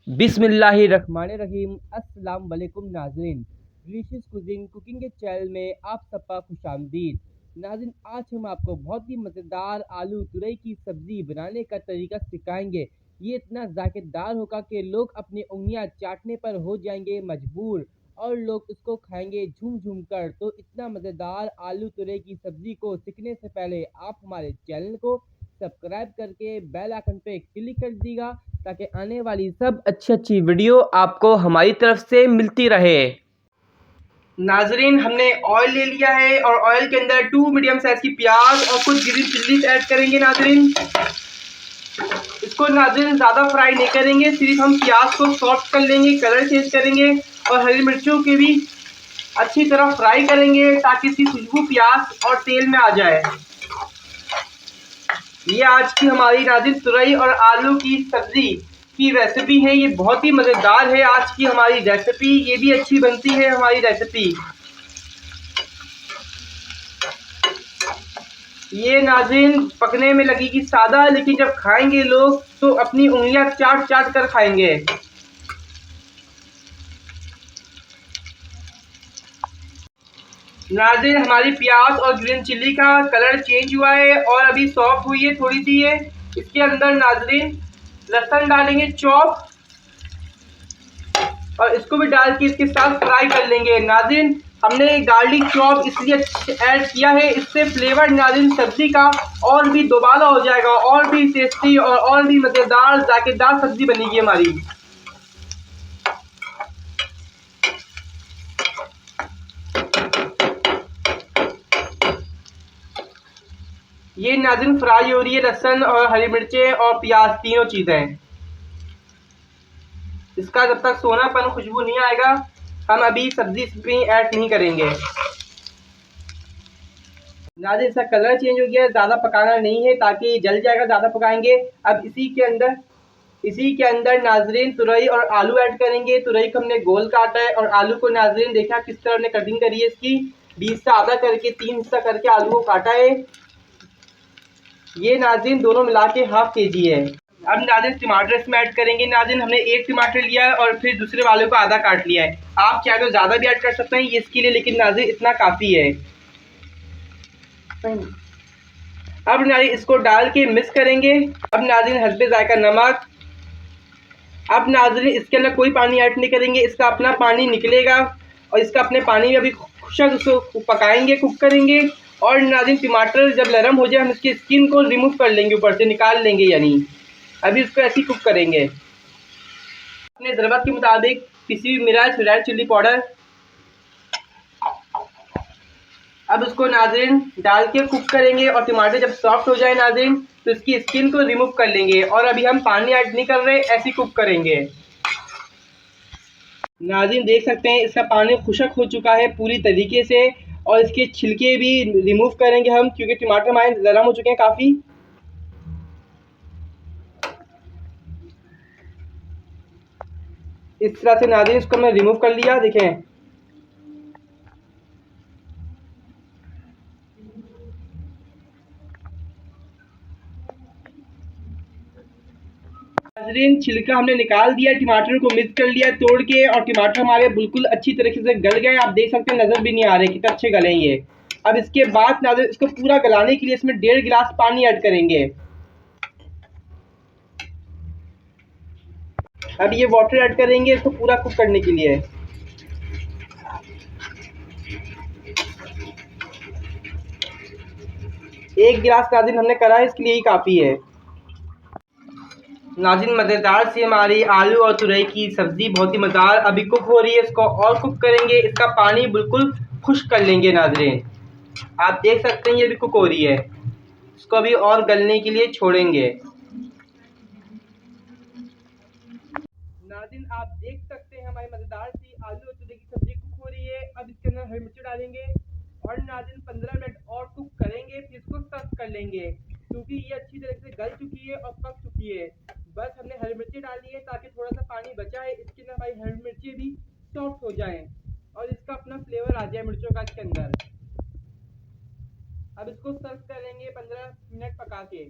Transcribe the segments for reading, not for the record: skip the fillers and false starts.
बिस्मिल्लाहिर्रहमानिर्रहीम। अस्सलाम वालेकुम नाज़रीन, डिलीशियस कुज़ीन कुकिंग के चैनल में आप सबका खुशामदीद। नाज़रीन, आज हम आपको बहुत ही मज़ेदार आलू तुरई की सब्ज़ी बनाने का तरीका सिखाएंगे। ये इतना ज़ायकेदार होगा कि लोग अपनी उंगलियां चाटने पर हो जाएंगे मजबूर और लोग इसको खाएंगे झूम झूम कर। तो इतना मज़ेदार आलू तुरई की सब्ज़ी को सीखने से पहले आप हमारे चैनल को सब्सक्राइब करके बेल आइकन पे क्लिक कर दीजिएगा ताकि आने वाली सब अच्छी वीडियो आपको हमारी तरफ से मिलती रहे। नाजरीन, हमने ऑयल ले लिया है और ऑयल के अंदर 2 मीडियम साइज की प्याज और कुछ ग्रीन चिल्लीज ऐड करेंगे। नाजरीन, इसको नाजरीन ज़्यादा फ्राई नहीं करेंगे, सिर्फ हम प्याज को सॉफ्ट कर लेंगे, कलर चेंज करेंगे और हरी मिर्चों के भी अच्छी तरह फ्राई करेंगे ताकि इसकी खुशबू प्याज और तेल में आ जाए। ये आज की हमारी नाज़रीन तुरई और आलू की सब्जी की रेसिपी है। ये बहुत ही मज़ेदार है आज की हमारी रेसिपी। ये भी अच्छी बनती है हमारी रेसिपी। ये नाज़रीन पकने में लगेगी सादा, लेकिन जब खाएंगे लोग तो अपनी उंगलियां चाट चाट कर खाएंगे। नाज़रीन, हमारी प्याज और ग्रीन चिल्ली का कलर चेंज हुआ है और अभी सॉफ्ट हुई है थोड़ी सी। है इसके अंदर नाज़रीन लहसुन डालेंगे चॉप और इसको भी डाल के इसके साथ फ्राई कर लेंगे। नाज़रीन, हमने गार्लिक चॉप इसलिए ऐड किया है, इससे फ्लेवर नाज़रीन सब्जी का और भी दोबारा हो जाएगा और भी टेस्टी और भी मज़ेदार जायकेदार सब्जी बनेगी हमारी। ये नाज़रीन फ्राई हो रही है लहसुन और हरी मिर्चें और प्याज, तीनों चीज़ें। इसका जब तक सोनापन खुशबू नहीं आएगा हम अभी सब्जी इसमें ऐड नहीं करेंगे। नाज़रीन, इसका कलर चेंज हो गया, ज़्यादा पकाना नहीं है ताकि जल जाएगा ज़्यादा पकाएंगे। अब इसी के अंदर नाज़रीन तुरई और आलू ऐड करेंगे। तुरई को हमने गोल काटा है और आलू को नाज़रीन देखा किस तरह हमने कटिंग करी है, इसकी बीच से आधा करके 3 हिस्सा करके आलू को काटा है। ये नाज़रीन दोनों मिला के हाफ केजी है। अब नाज़रीन टमाटर इसमें ऐड करेंगे। नाज़रीन हमने एक टमाटर लिया है और फिर दूसरे वाले को आधा काट लिया है। आप चाहे तो ज़्यादा भी ऐड कर सकते हैं ये इसके लिए, लेकिन नाज़रीन इतना काफ़ी है। अब नाज़रीन इसको डाल के मिक्स करेंगे। अब नाज़रीन हस्बे जायका नमक। अब नाज़रीन इसके अंदर कोई पानी ऐड नहीं करेंगे, इसका अपना पानी निकलेगा और इसका अपने पानी में अभी खुशक उसको पकाएंगे, कुक करेंगे। और नाज़रीन टमाटर जब नरम हो जाए हम इसकी स्किन को रिमूव कर लेंगे, ऊपर से निकाल लेंगे। यानी अभी इसको ऐसे ही कुक करेंगे। अपने ज़रूरत के मुताबिक पिसी हुई मिर्च, रेड चिल्ली पाउडर। अब उसको नाज़रीन डाल के कुक करेंगे और टमाटर जब सॉफ्ट हो जाए नाज़रीन तो इसकी स्किन को रिमूव कर लेंगे। और अभी हम पानी ऐड नहीं कर रहे, ऐसे कुक करेंगे। नाज़रीन देख सकते हैं इसका पानी खुशक हो चुका है पूरी तरीके से और इसके छिलके भी रिमूव करेंगे हम, क्योंकि टमाटर हमारे नरम हो चुके हैं काफ़ी। इस तरह से नाज़रीन इसको मैं रिमूव कर लिया। देखें नाज़रीन छिलका हमने निकाल दिया, टमाटर को मिक्स कर लिया तोड़ के और टमाटर हमारे बिल्कुल अच्छी तरीके से गल गए। आप देख सकते हैं, नज़र भी नहीं आ रहे कितने अच्छे गले हैं ये। अब इसके बाद नाज़रीन इसको पूरा गलाने के लिए इसमें 1.5 गिलास पानी ऐड करेंगे। अब ये वाटर ऐड करेंगे इसको पूरा कुक करने के लिए। एक गिलास नाज़रीन हमने करा है, इसके लिए ही काफ़ी है। नाज़रीन मज़ेदार सी हमारी आलू और तुरई की सब्ज़ी बहुत ही मज़ेदार अभी कुक हो रही है। इसको और कुक करेंगे, इसका पानी बिल्कुल खुश्क कर लेंगे। नाज़रीन आप देख सकते हैं ये भी कुक हो रही है, इसको अभी और गलने के लिए छोड़ेंगे। नाज़रीन आप देख सकते हैं हमारी मज़ेदार सी आलू और तुरई की सब्ज़ी कुक हो रही है। अब इसके अंदर हरी मिर्च डालेंगे और नाज़रीन 15 मिनट और कुक करेंगे, फिर इसको सर्व कर लेंगे क्योंकि ये अच्छी तरह से गल चुकी है और पक चुकी है। बस हमने हरी मिर्ची डाली है ताकि थोड़ा सा पानी बचा है, इसके अंदर हमारी हरी मिर्ची भी सॉफ्ट हो जाए और इसका अपना फ्लेवर आ जाए मिर्चों का इसके अंदर। अब इसको सर्व करेंगे 15 मिनट पका के।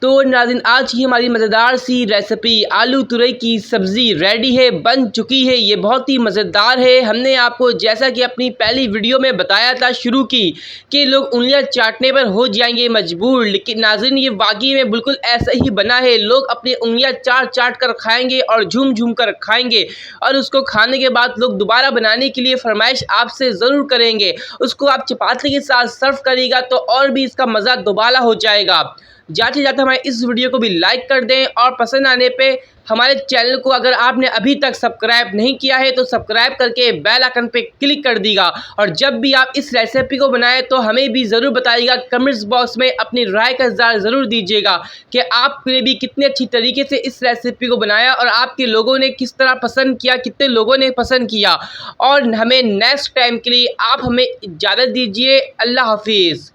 तो नाज़रीन आज की हमारी मज़ेदार सी रेसिपी आलू तुरई की सब्ज़ी रेडी है, बन चुकी है। ये बहुत ही मज़ेदार है। हमने आपको जैसा कि अपनी पहली वीडियो में बताया था शुरू की कि लोग उंगलियां चाटने पर हो जाएंगे मजबूर, लेकिन नाज़रीन ये वाकई में बिल्कुल ऐसा ही बना है। लोग अपनी उंगलियां चाट चाट कर खाएंगे और झूम झूम कर खाएंगे और उसको खाने के बाद लोग दोबारा बनाने के लिए फरमाइश आपसे ज़रूर करेंगे। उसको आप चपाती के साथ सर्व करिएगा तो और भी इसका मज़ा दोबारा हो जाएगा। जाते जाते हमारे इस वीडियो को भी लाइक कर दें और पसंद आने पे हमारे चैनल को अगर आपने अभी तक सब्सक्राइब नहीं किया है तो सब्सक्राइब करके बेल आइकन पे क्लिक कर दीजिएगा। और जब भी आप इस रेसिपी को बनाएं तो हमें भी ज़रूर बताइएगा, कमेंट्स बॉक्स में अपनी राय का इज़हार ज़रूर दीजिएगा कि आपने भी कितने अच्छी तरीके से इस रेसिपी को बनाया और आपके लोगों ने किस तरह पसंद किया, कितने लोगों ने पसंद किया। और हमें नेक्स्ट टाइम के लिए आप हमें इजाज़त दीजिए। अल्लाह हाफिज़।